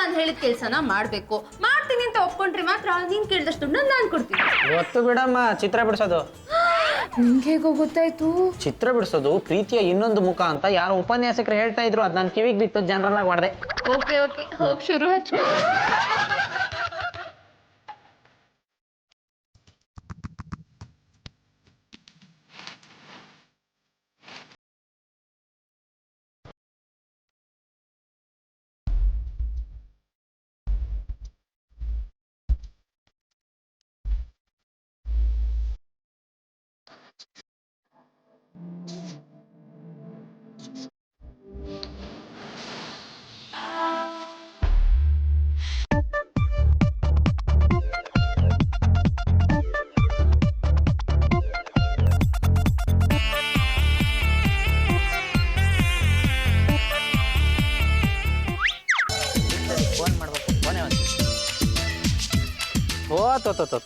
ನಾನು ಹೇಳಿದ ಕೆಲಸನ ಮಾಡಬೇಕು. ಮಾಡ್ತೀನಿ ಅಂತ ಒಪ್ಕೊಂಡ್ರೆ ಮಾತ್ರ ನೀನು ಕೇಳಿದಷ್ಟು ದುಡ್ಡನ್ನ ನಾನು ಕೊಡ್ತೀನಿ. ಗೊತ್ತು ಬಿಡಮ್ಮ, ಚಿತ್ರ ಬಿಡಿಸೋದು. ನಿಂಗೆ ಹೇಗೋ ಗೊತ್ತಾಯ್ತು? ಚಿತ್ರ ಬಿಡಿಸೋದು ಪ್ರೀತಿಯ ಇನ್ನೊಂದು ಮುಖ ಅಂತ ಯಾರೋ ಉಪನ್ಯಾಸಕರು ಹೇಳ್ತಾ ಇದ್ರು. ಅದು ನಾನು ಕಿವಿಗೆ ಬಿತ್ತು, ಜನರಲ್ ಆಗಿ ಮಾಡಿದೆ. ಓಕೆ ಹೋಗಿ ಶುರು ಹಚ್ಚು.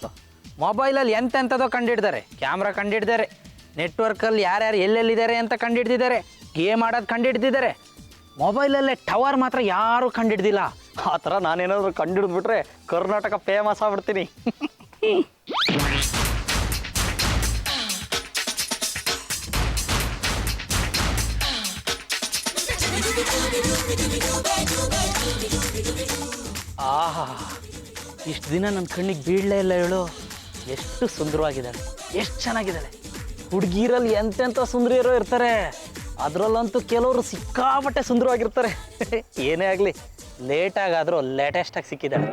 ತೋ ಮೊಬೈಲಲ್ಲಿ ಎಂತೆಂಥದೋ ಕಂಡಿಡ್ತಾರೆ. ಕ್ಯಾಮ್ರಾ ಕಂಡಿಡ್ತಾರೆ, ನೆಟ್ವರ್ಕಲ್ಲಿ ಯಾರ್ಯಾರು ಎಲ್ಲೆಲ್ಲಿದ್ದಾರೆ ಅಂತ ಕಂಡಿಡ್ದಿದ್ದಾರೆ, ಗೇಮ್ ಆಡೋದು ಕಂಡಿಡ್ದಿದ್ದಾರೆ. ಮೊಬೈಲಲ್ಲೇ ಟವರ್ ಮಾತ್ರ ಯಾರೂ ಕಂಡಿಡ್ದಿಲ್ಲ. ಆ ಥರ ನಾನೇನಾದರೂ ಕಂಡಿಡ್ದ್ಬಿಟ್ರೆ ಕರ್ನಾಟಕ ಫೇಮಸ್ ಆಗ್ಬಿಡ್ತೀನಿ. ಆಹಾ, ಇಷ್ಟು ದಿನ ನನ್ನ ಕಣ್ಣಿಗೆ ಬೀಳಲೇ ಇಲ್ಲ ಹೇಳು. ಎಷ್ಟು ಸುಂದರವಾಗಿದ್ದಾಳೆ, ಎಷ್ಟು ಚೆನ್ನಾಗಿದ್ದಾಳೆ. ಹುಡುಗಿರಲ್ಲಿ ಎಂತೆಂಥ ಸುಂದರಿಯರು ಇರ್ತಾರೆ, ಅದರಲ್ಲಂತೂ ಕೆಲವರು ಸಿಕ್ಕಾಪಟ್ಟೆ ಸುಂದರವಾಗಿರ್ತಾರೆ. ಏನೇ ಆಗಲಿ ಲೇಟಾಗಾದರೂ ಲೇಟೆಸ್ಟಾಗಿ ಸಿಕ್ಕಿದ್ದಾಳೆ.